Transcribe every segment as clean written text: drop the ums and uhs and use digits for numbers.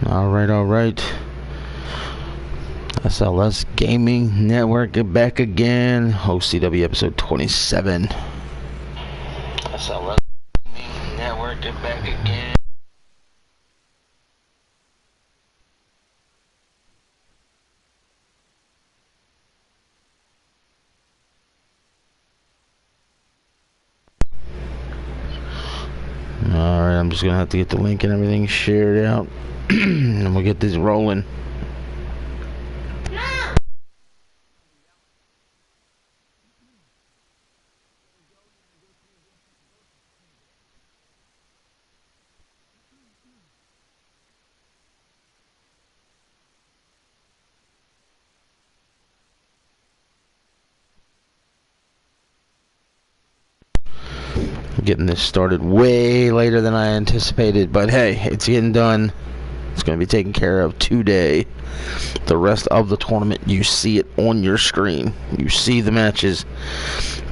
Alright. SLS Gaming Network back again. Host CW episode 27. SLS Gaming Network back again. Alright, I'm just gonna have to get the link and everything shared out. And we'll get this rolling. Getting this started way later than I anticipated, but hey, it's getting done. It's going to be taken care of today. The rest of the tournament, you see it on your screen. You see the matches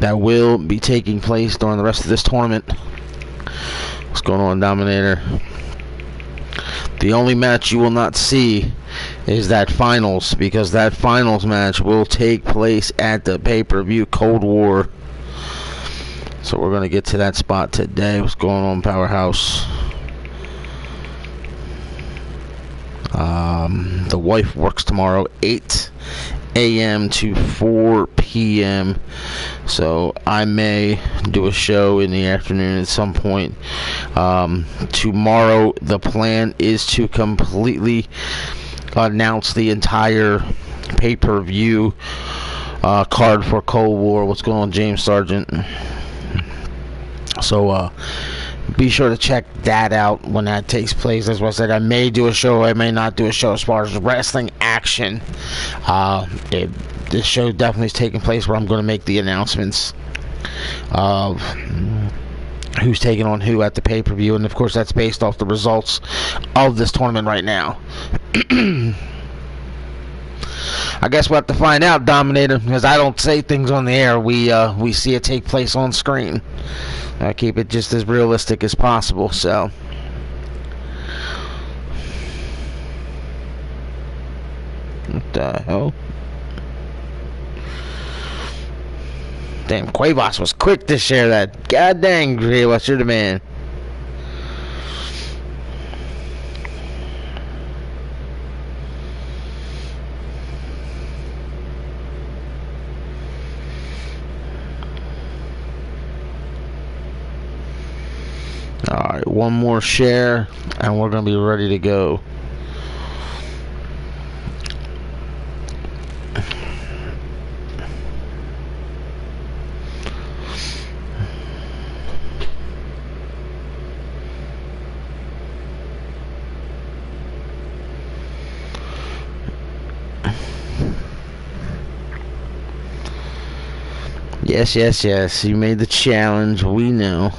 that will be taking place during the rest of this tournament. What's going on, Dominator? The only match you will not see is that finals, because that finals match will take place at the pay-per-view Cold War. So we're going to get to that spot today. What's going on, Powerhouse? The wife works tomorrow 8 a.m. to 4 p.m. So I may do a show in the afternoon at some point. Tomorrow the plan is to completely announce the entire pay-per-view card for Cold War. What's going on, James Sargent? So be sure to check that out when that takes place. As I said, I may do a show, I may not do a show as far as wrestling action. This show definitely is taking place where I'm going to make the announcements of who's taking on who at the pay-per-view, and of course that's based off the results of this tournament right now. I guess we'll have to find out, Dominator, because I don't say things on the air. We see it take place on screen. I keep it just as realistic as possible, so. What the hell? Damn, Quavos was quick to share that. God dang, Quavos, you're the man. Alright, one more share and we're going to be ready to go. Yes, you made the challenge, we know.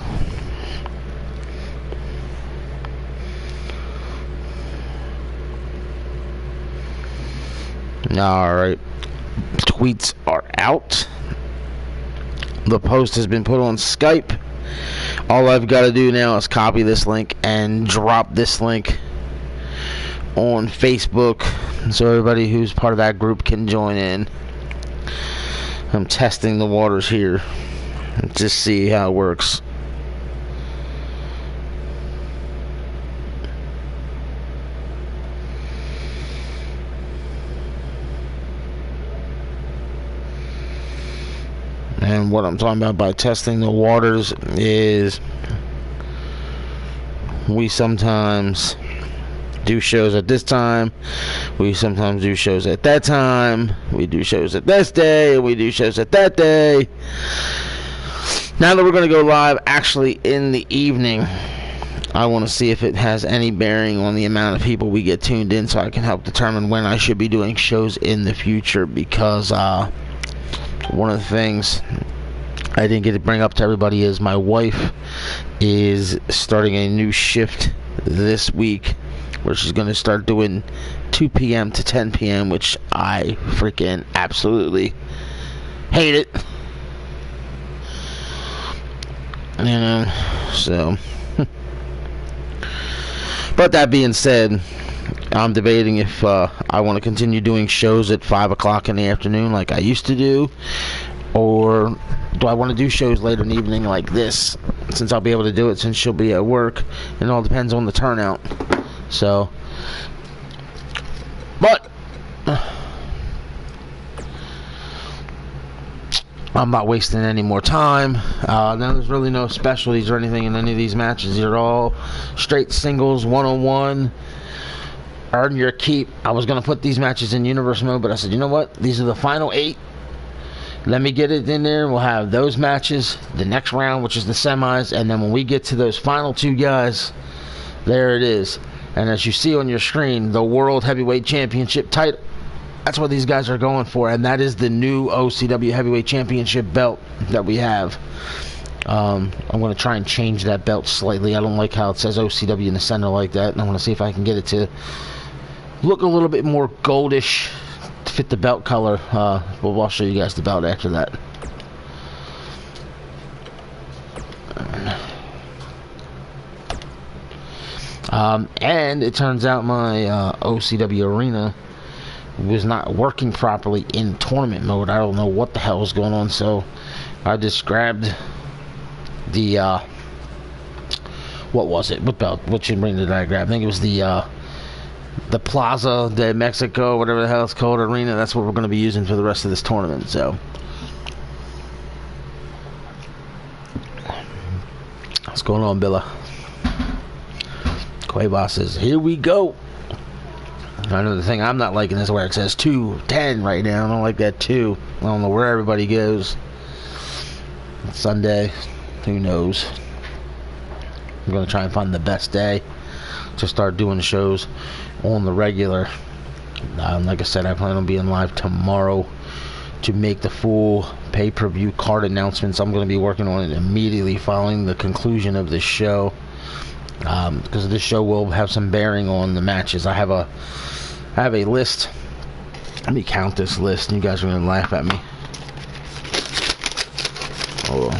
Alright, tweets are out. The post has been put on Skype. All I've got to do now is copy this link and drop this link on Facebook so everybody who's part of that group can join in. I'm testing the waters here. Just see how it works. And what I'm talking about by testing the waters is we sometimes do shows at this time, we sometimes do shows at that time, we do shows at this day, we do shows at that day. Now that we're going to go live actually in the evening, I want to see if it has any bearing on the amount of people we get tuned in, so I can help determine when I should be doing shows in the future, because one of the things I didn't get to bring up to everybody is my wife is starting a new shift this week where she's going to start doing 2 p.m. to 10 p.m., which I freaking absolutely hate it. You know, so. But that being said, I'm debating if I want to continue doing shows at 5 o'clock in the afternoon like I used to do, or do I want to do shows later in the evening like this, since I'll be able to do it since she'll be at work. It all depends on the turnout. So, but I'm not wasting any more time. Now there's really no specialties or anything in any of these matches. They're all straight singles, one-on-one. Earn your keep. I was going to put these matches in universe mode, but I said, you know what? These are the final 8. Let me get it in there. We'll have those matches, the next round, which is the semis, and then when we get to those final 2 guys, there it is. And as you see on your screen, the World Heavyweight Championship title. That's what these guys are going for, and that is the new OCW Heavyweight Championship belt that we have. I'm going to try and change that belt slightly. I don't like how it says OCW in the center like that, and I want to see if I can get it to look a little bit more goldish to fit the belt color. Well, I'll show you guys the belt after that. And it turns out my OCW arena was not working properly in tournament mode. I don't know what the hell was going on, so I just grabbed the what was it? What belt? What ring did I grab? I think it was the Plaza de Mexico, whatever the hell it's called, arena. That's what we're going to be using for the rest of this tournament. So what's going on, Billa? Quavo says, here we go. I know the thing I'm not liking is where it says 2:10 right now. I don't like that 2. I don't know where everybody goes. It's Sunday. Who knows? I'm going to try and find the best day to start doing shows on the regular. Like I said, I plan on being live tomorrow to make the full pay-per-view card announcements. I'm going to be working on it immediately following the conclusion of this show, because this show will have some bearing on the matches. I have a list. Let me count this list. You guys are going to laugh at me. Oh.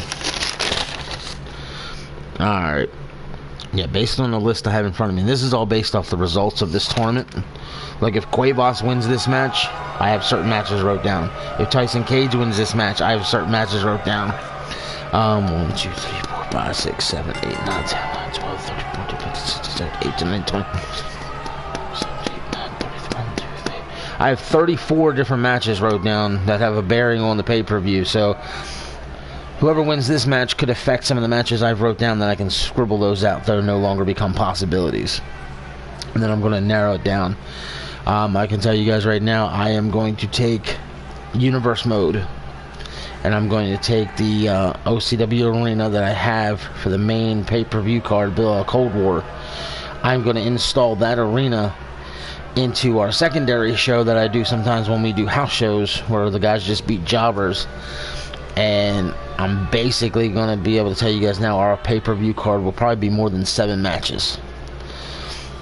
Alright. Yeah, based on the list I have in front of me. This is all based off the results of this tournament. Like, if Quavos wins this match, I have certain matches wrote down. If Tyson Cage wins this match, I have certain matches wrote down. 1, 2, 3, 4, 5, 6, 7, 8, 9, 10, 11, 12, 13, 14, 15, 16, 17, 18, 19, 20. I have 34 different matches wrote down that have a bearing on the pay-per-view. So whoever wins this match could affect some of the matches I've wrote down, that I can scribble those out. They'll no longer become possibilities. And then I'm going to narrow it down. I can tell you guys right now, I am going to take Universe Mode. And I'm going to take the OCW Arena that I have for the main pay-per-view card, Cold War. I'm going to install that arena into our secondary show that I do sometimes when we do house shows, where the guys just beat jobbers. And I'm basically going to be able to tell you guys now, our pay-per-view card will probably be more than 7 matches.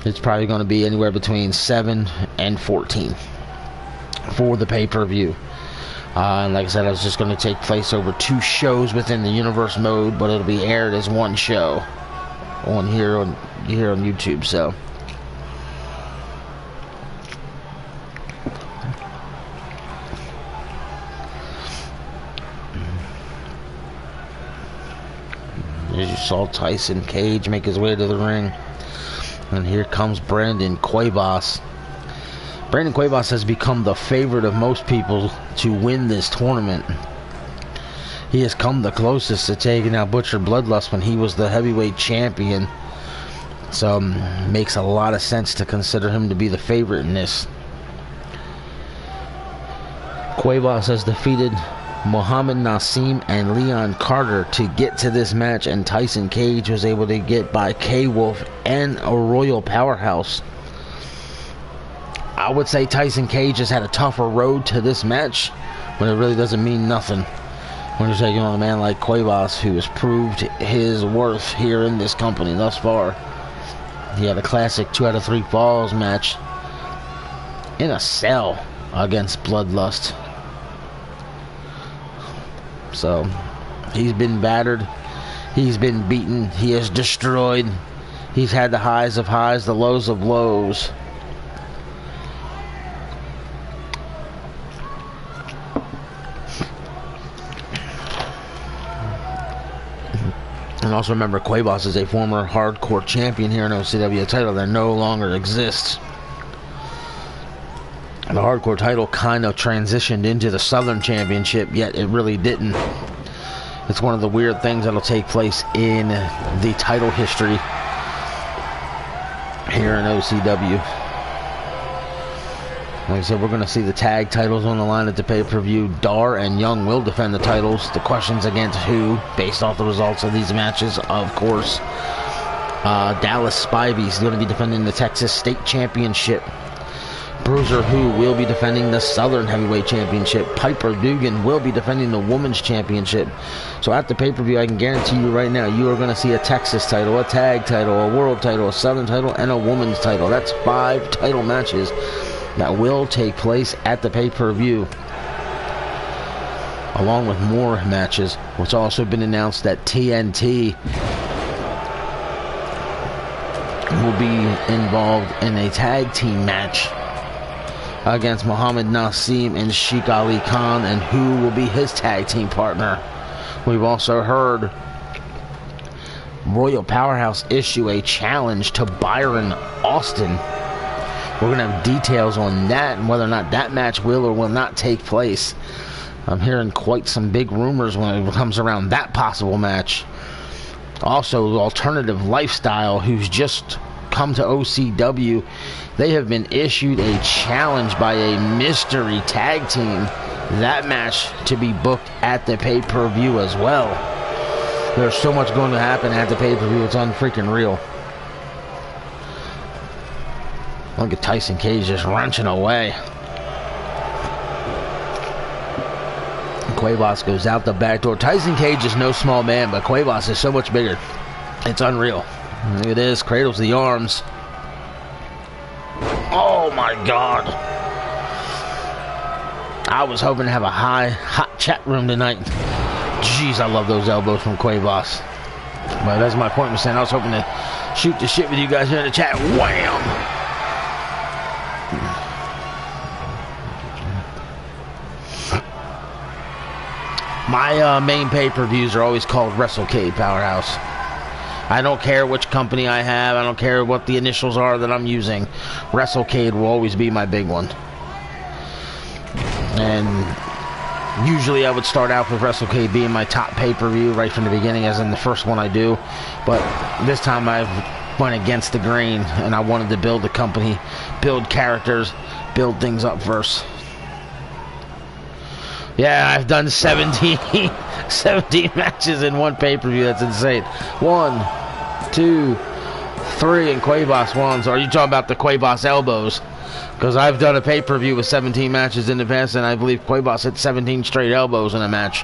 It's probably going to be anywhere between 7 and 14 for the pay-per-view. And like I said, it's just going to take place over 2 shows within the Universe Mode, but it'll be aired as one show on here on YouTube. So as you saw Tyson Cage make his way to the ring, and here comes Brandon Cuevas. Brandon Cuevas has become the favorite of most people to win this tournament. He has come the closest to taking out Butcher Bloodlust when he was the heavyweight champion. So makes a lot of sense to consider him to be the favorite in this. Cuevas has defeated Muhammad Nassim and Leon Carter to get to this match, and Tyson Cage was able to get by K-Wolf and a Royal Powerhouse. I would say Tyson Cage has had a tougher road to this match, but it really doesn't mean nothing when you're taking on a man like Cuevas, who has proved his worth here in this company thus far. He had a classic 2 out of 3 falls match in a cell against Bloodlust. So he's been battered, he's been beaten, he is destroyed, he's had the highs of highs, the lows of lows. And also remember, Cuevas is a former hardcore champion here in OCW, a title that no longer exists. The hardcore title kind of transitioned into the Southern Championship, yet it really didn't. It's one of the weird things that'll take place in the title history here in OCW. Like I said, we're going to see the tag titles on the line at the pay-per-view. Dar and Young will defend the titles. The question's against who, based off the results of these matches, of course. Dallas Spivey is going to be defending the Texas State Championship. Bruiser Who will be defending the Southern Heavyweight Championship. Piper Dugan will be defending the Women's Championship. So at the pay-per-view, I can guarantee you right now, you are going to see a Texas title, a tag title, a world title, a Southern title, and a women's title. That's 5 title matches that will take place at the pay-per-view, along with more matches. It's also been announced that TNT will be involved in a tag team match against Muhammad Naseem and Sheikh Ali Khan, and who will be his tag team partner. We've also heard Royal Powerhouse issue a challenge to Byron Austin. We're going to have details on that and whether or not that match will or will not take place. I'm hearing quite some big rumors when it comes around that possible match. Also, Alternative Lifestyle, who's just come to OCW, they have been issued a challenge by a mystery tag team. That match to be booked at the pay-per-view as well. There's so much going to happen at the pay-per-view, it's unfreaking real. Look at Tyson Cage just wrenching away. Cuevas goes out the back door. Tyson Cage is no small man, but Cuevas is so much bigger. It's unreal. Look at this. Cradles the arms. Oh my God. I was hoping to have a hot chat room tonight. Jeez, I love those elbows from Cuevas. But that's my point, was saying I was hoping to shoot the shit with you guys here in the chat. Wham! My main pay-per-views are always called WrestleCade Powerhouse. I don't care which company I have. I don't care what the initials are that I'm using. WrestleCade will always be my big one. And usually I would start out with WrestleCade being my top pay-per-view right from the beginning, as in the first one I do. But this time I went against the grain, and I wanted to build the company, build characters, build things up first. Yeah, I've done 17 matches in one pay-per-view. That's insane. 1, 2, 3, and Cuevas ones. Are you talking about the Cuevas elbows? Because I've done a pay-per-view with 17 matches in the past, and I believe Cuevas hit 17 straight elbows in a match.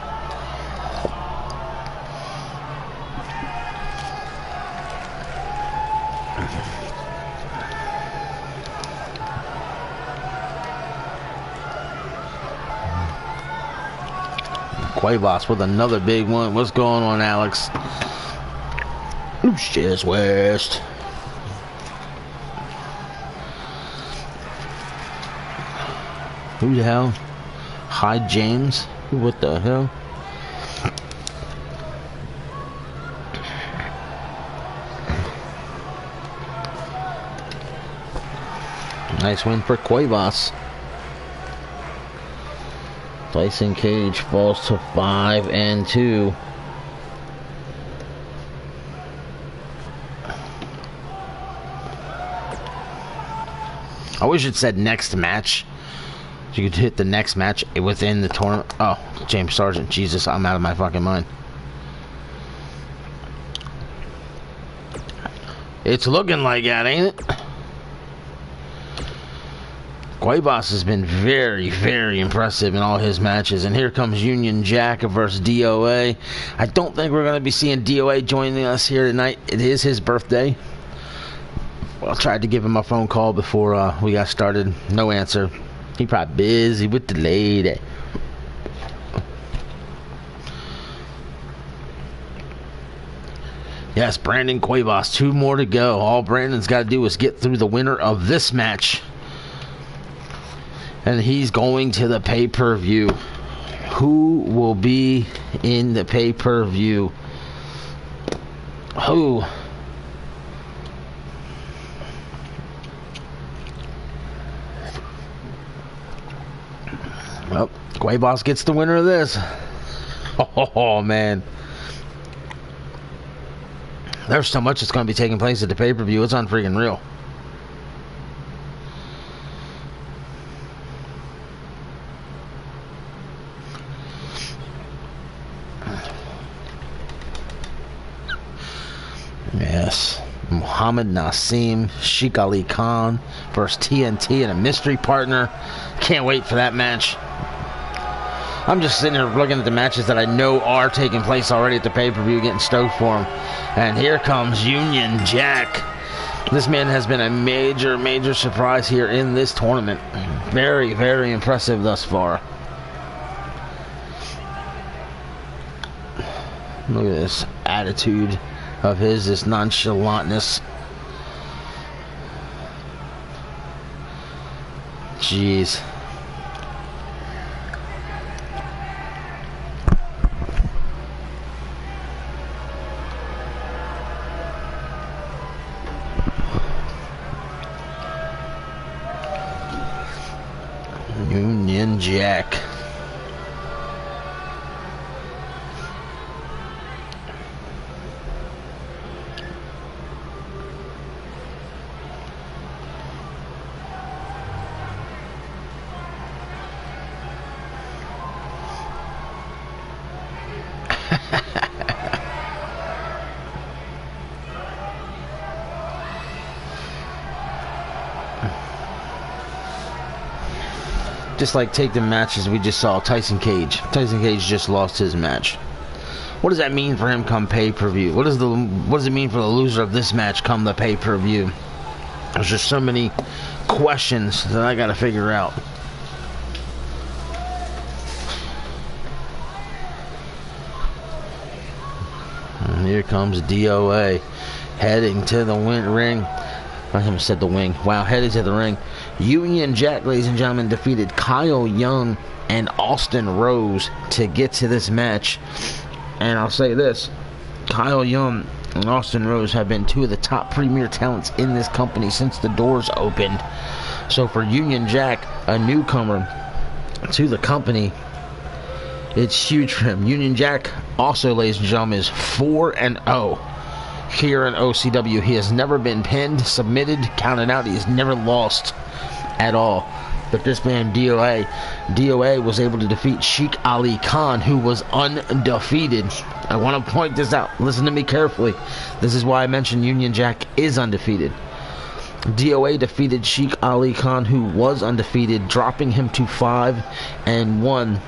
Cuevas with another big one. What's going on, Alex? Lucius West. Who the hell? Hyde James? What the hell? Nice win for Cuevas. Tyson Cage falls to 5-2. I wish it said next match. You could hit the next match within the tournament. Oh, James Sargent. Jesus, I'm out of my fucking mind. It's looking like that, ain't it? Cuevas has been very, very impressive in all his matches. And here comes Union Jack versus DOA. I don't think we're going to be seeing DOA joining us here tonight. It is his birthday. Well, I tried to give him a phone call before we got started. No answer. He probably busy with the lady. Yes, Brandon Cuevas. 2 more to go. All Brandon's got to do is get through the winner of this match, and he's going to the pay-per-view. Who will be in the pay-per-view? Who? Well, Quavos gets the winner of this. Oh, man. There's so much that's going to be taking place at the pay-per-view. It's unfreaking real. Yes. Muhammad Nassim, Sheikh Ali Khan versus TNT and a mystery partner. Can't wait for that match. I'm just sitting here looking at the matches that I know are taking place already at the pay-per-view, getting stoked for them. And here comes Union Jack. This man has been a major, major surprise here in this tournament. Very, very impressive thus far. Look at this attitude of his, this nonchalantness. Jeez. Union Jack. Just like take the matches we just saw. Tyson Cage. Tyson Cage just lost his match. What does that mean for him come pay-per-view? What does it mean for the loser of this match come the pay-per-view? There's just so many questions that I gotta figure out. And here comes DOA heading to the ring. I almost said the wing. Wow, headed to the ring. Union Jack, ladies and gentlemen, defeated Kyle Young and Austin Rose to get to this match. And I'll say this, Kyle Young and Austin Rose have been two of the top premier talents in this company since the doors opened. So for Union Jack, a newcomer to the company, it's huge for him. Union Jack also, ladies and gentlemen, is 4-0. Here in OCW. He has never been pinned, submitted, counted out. He has never lost at all. But this man, DOA was able to defeat Sheikh Ali Khan, who was undefeated. I want to point this out. Listen to me carefully. This is why I mentioned Union Jack is undefeated. DOA defeated Sheikh Ali Khan, who was undefeated, dropping him to 5-1.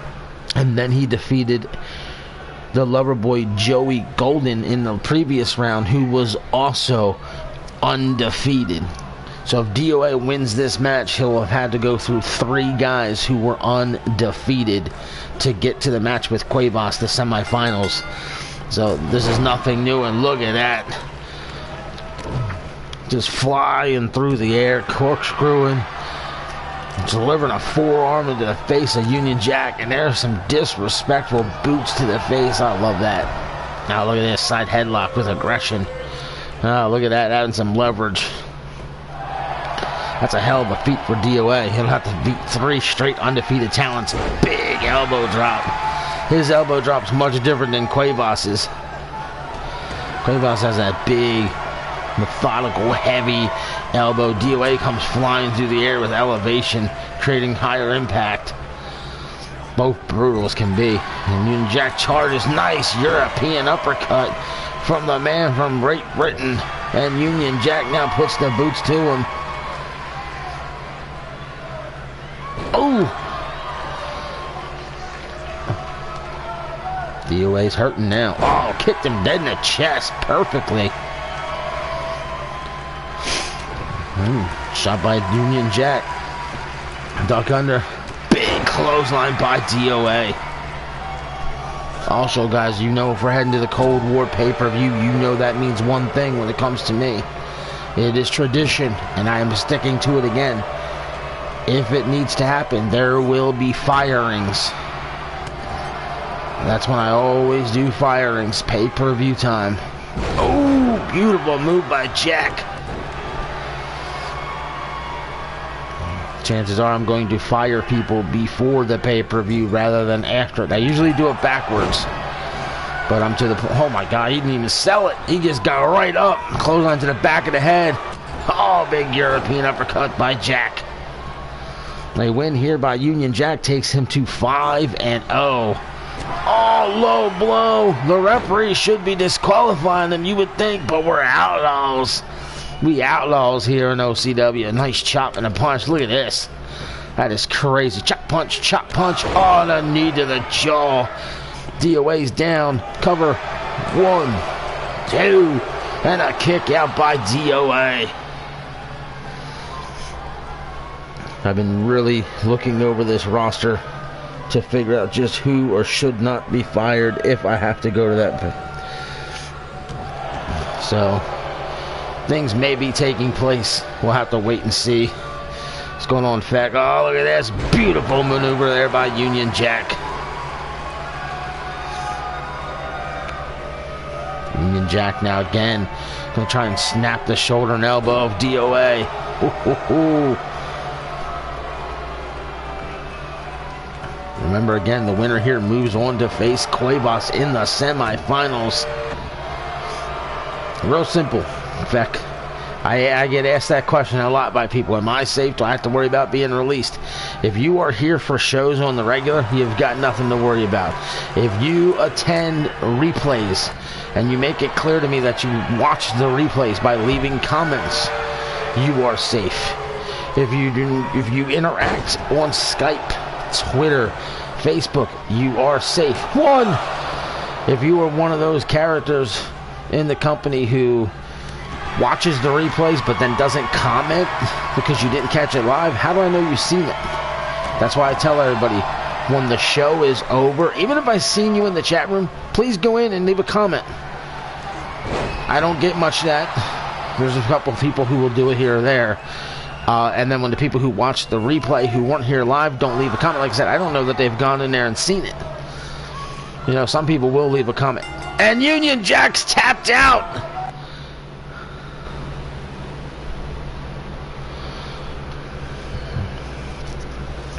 And then he defeated the lover boy Joey Golden in the previous round, who was also undefeated. So if DOA wins this match, he'll have had to go through 3 guys who were undefeated to get to the match with Quavos, the semifinals. So this is nothing new, and look at that. Just flying through the air, corkscrewing, delivering a forearm into the face of Union Jack, and there's some disrespectful boots to the face. I love that. Now look at this side headlock with aggression. Oh, look at that, adding some leverage. That's a hell of a feat for DOA. He'll have to beat 3 straight undefeated talents. Big elbow drop. His elbow drop's much different than Quavos's. Quavos has that big, methodical, heavy elbow. DOA comes flying through the air with elevation, creating higher impact. Both brutal as can be. And Union Jack charges. Nice European uppercut from the man from Great Britain. And Union Jack now puts the boots to him. Oh! DOA's hurting now. Oh, kicked him dead in the chest perfectly. Shot by Union Jack. Duck under. Big clothesline by DOA. Also, guys, you know if we're heading to the Cold War pay-per-view, you know that means one thing when it comes to me. It is tradition, and I am sticking to it again. If it needs to happen, there will be firings. That's when I always do firings. Pay-per-view time. Oh! beautiful move by Jack. Chances are I'm going to fire people before the pay-per-view rather than after it. I usually do it backwards. But I'm to the point. Oh my God, he didn't even sell it. He just got right up. Close onto the back of the head. Oh, big European uppercut by Jack. They win here by Union Jack. Takes him to 5-0. Oh, low blow. The referee should be disqualifying him, you would think, but we're outlaws. We outlaws here in OCW. Nice chop and a punch. Look at this. That is crazy. Chop punch, chop punch. Oh, the knee to the jaw. DOA's down. Cover. 1, 2, and a kick out by DOA. I've been really looking over this roster to figure out just who or should not be fired if I have to go to that. So, things may be taking place. We'll have to wait and see what's going on. In fact, oh, look at this. Beautiful maneuver there by Union Jack. Union Jack now again. Going to try and snap the shoulder and elbow of DOA. Remember again, the winner here moves on to face Cuevas in the semifinals. Real simple. In fact, I get asked that question a lot by people. Am I safe? Do I have to worry about being released? If you are here for shows on the regular, you've got nothing to worry about. If you attend replays and you make it clear to me that you watch the replays by leaving comments, you are safe. If you interact on Skype, Twitter, Facebook, you are safe. If you are one of those characters in the company who watches the replays but then doesn't comment because you didn't catch it live, how do I know you've seen it? That's why I tell everybody, when the show is over, even if I've seen you in the chat room, please go in and leave a comment. I don't get much of that. There's a couple of people who will do it here or there. And then when the people who watch the replay who weren't here live don't leave a comment, like I said, I don't know that they've gone in there and seen it. You know, some people will leave a comment. And Union Jack's tapped out.